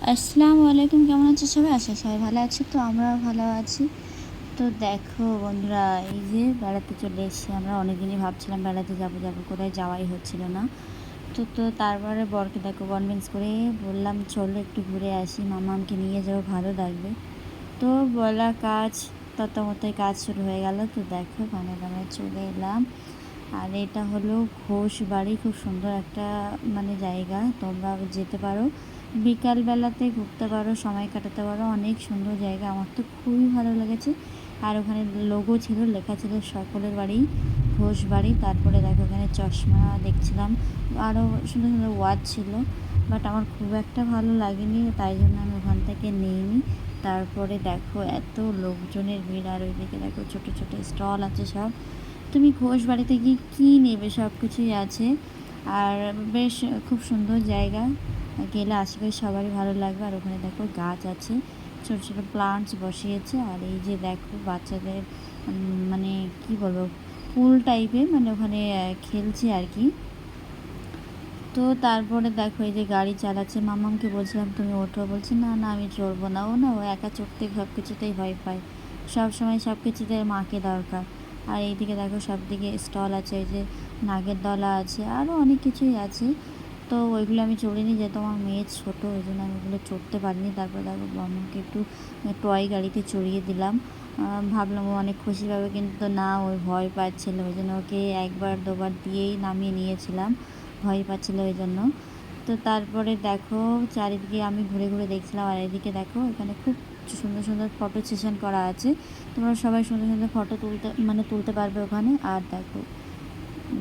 আসসালামু আলাইকুম, কেমন আছো সবাই? আশা সবাই ভালো আছি। তো আমরাও ভালো আছি। তো দেখো বন্ধুরা, এই যে বেড়াতে চলে এসেছি আমরা। অনেকদিনই ভাবছিলাম বেড়াতে যাবো কোথায় যাওয়াই হচ্ছিল না। তো তারপরে বরকে দেখো কনভিন্স করে বললাম চলো একটু ঘুরে আসি, মামামকে নিয়ে যাও, ভালো লাগবে। তো বলা কাজ তত মতোই কাজ শুরু হয়ে গেল। তো দেখো আমরা চলে এলাম। আর এটা হলো ঘোষ বাড়ি, খুব সুন্দর একটা জায়গা। তোমরা যেতে পারো, বিকালবেলাতে ঘুরতে পারো, সময় কাটাতে পারো। অনেক সুন্দর জায়গা, আমার তো খুবই ভালো লেগেছে। আর ওখানে লোগো ছিল, লেখা ছিল সকলের বাড়ি ঘোষ বাড়ি। তারপরে দেখো ওখানে চশমা দেখছিলাম, আরও সুন্দর সুন্দর ওয়াচ ছিল। বাট আমার খুব একটা ভালো লাগেনি, তাই জন্য আমি ওখান থেকে নিইনি। তারপরে দেখো এত লোকজনের ভিড়, আর ওইদিকে দেখো ছোটো ছোটো স্টল আছে সব। তুমি ঘোষ বাড়িতে গিয়ে কী নেবে, সব কিছুই আছে। আর বেশ খুব সুন্দর জায়গা, গেলে আশা করি সবারই ভালো লাগবে। আর ওখানে দেখো গাছ আছে, ছোটো ছোটো প্লান্টস বসিয়েছে। আর এই যে দেখো বাচ্চাদের মানে কি বলবো, পুল টাইপের, ওখানে খেলছে আর কি। তো তারপরে দেখো এই যে গাড়ি চালাচ্ছে, মামামকে বলছিলাম তুমি ওঠো, বলছে না না আমি চড়বো না। ও একা চড়তে সব কিছুতেই ভয় পায়, সব সময় সব কিছুতে মাকে দরকার। আর এইদিকে দেখো সব দিকে স্টল আছে, এই যে নাগের দলা আছে, আরও অনেক কিছুই আছে। তো ওইগুলো আমি চড়িনি, যেহেতু আমার মেয়ে ছোটো, ওই জন্য আমি ওগুলো চড়তে পারিনি। তারপর দেখো মামাকে একটু টয় গাড়িতে চড়িয়ে দিলাম। ভাবলাম ও অনেক খুশি পাবে, কিন্তু না, ওই ভয় পাচ্ছিল। ওই জন্য ওকে একবার দুবার দিয়েই নামিয়ে নিয়েছিলাম, ভয় পাচ্ছিলো ওই জন্য। তো তারপরে দেখো চারিদিকে আমি ঘুরে ঘুরে দেখছিলাম। আর এদিকে দেখো এখানে খুব সুন্দর সুন্দর ফটো সেশন করা আছে, তোমরা সবাই সুন্দর সুন্দর ফটো তুলতে পারবে ওখানে। আর দেখো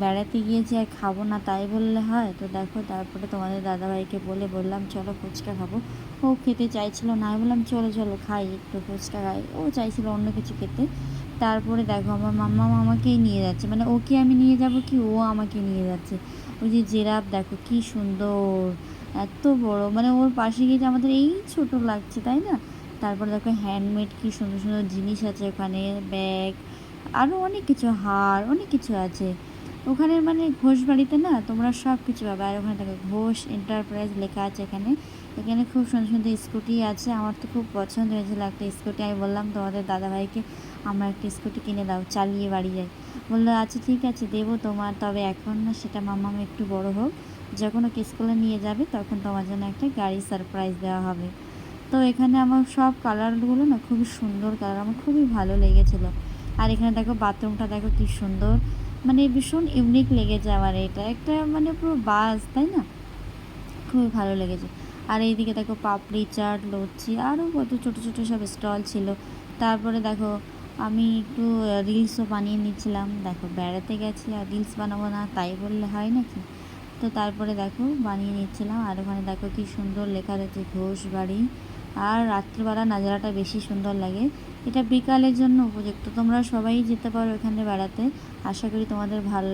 বেড়াতে গিয়েছি আর খাবো না তাই বললে হয়? তো দেখো তারপরে তোমাদের দাদাভাইকে বললাম চলো ফুচকা খাবো। ও খেতে চাইছিল না, আমি বললাম চলো চলো খাই, একটু ফুচকা খাই। ও চাইছিল অন্য কিছু খেতে। তারপরে দেখো আমার মাম্মা আমাকেই নিয়ে যাচ্ছে, ওকে আমি নিয়ে যাব কি, ও আমাকে নিয়ে যাচ্ছে। ওই যে জিরাফ দেখো কি সুন্দর, এত বড়, ওর পাশে গিয়ে আমাদের এই ছোট লাগছে, তাই না? তারপরে দেখো হ্যান্ডমেড কি সুন্দর সুন্দর জিনিস আছে ওখানে, ব্যাগ, আরও অনেক কিছু, হার, অনেক কিছু আছে ওখানে। ঘোষ বাড়িতে না তোমরা সব কিছু পাবে। আর ওখানে দেখো ঘোষ এন্টারপ্রাইজ লেখা আছে এখানে। এখানে খুব সুন্দর সুন্দর স্কুটি আছে, আমার তো খুব পছন্দ হয়েছিল একটা স্কুটি। আমি বললাম তোমাদের দাদাভাইকে আমার একটা স্কুটি কিনে দাও, চালিয়ে বাড়ি যাই। বললো আচ্ছা ঠিক আছে দেবো তোমার, তবে এখন না, সেটা মামা একটু বড় হোক, যখন ওকে স্কুলে নিয়ে যাবে তখন তোমার জন্য একটা গাড়ি সারপ্রাইজ দেওয়া হবে। তো এখানে আমার সব কালারগুলো না খুবই সুন্দর কালার, আমার খুবই ভালো লেগেছিলো। আর এখানে দেখো বাথরুমটা দেখো কি সুন্দর, ভীষণ ইউনিক লেগেছে আমার। এটা একটা পুরো বাস, তাই না? খুবই ভালো লেগেছে। আর এইদিকে দেখো পাপড়ি চাট, লচ্ছি, আরও কত ছোটো ছোটো সব স্টল ছিল। তারপরে দেখো আমি একটু রিলসও বানিয়ে নিচ্ছিলাম। দেখো বেড়াতে গেছি আর রিলস বানাবো না তাই বললে হয় নাকি? তো তারপরে দেখো বানিয়ে নিচ্ছিলাম। আর ওখানে দেখো কি সুন্দর লেখা রয়েছে ঘোষ বাড়ি। আর রাত্রিবেলা নাজারাটা বেশি সুন্দর লাগে। এটা বিকালের জন্য উপযুক্ত, তোমরা সবাই যেতে পারো এখানে বেড়াতে। আশা করি তোমাদের ভালো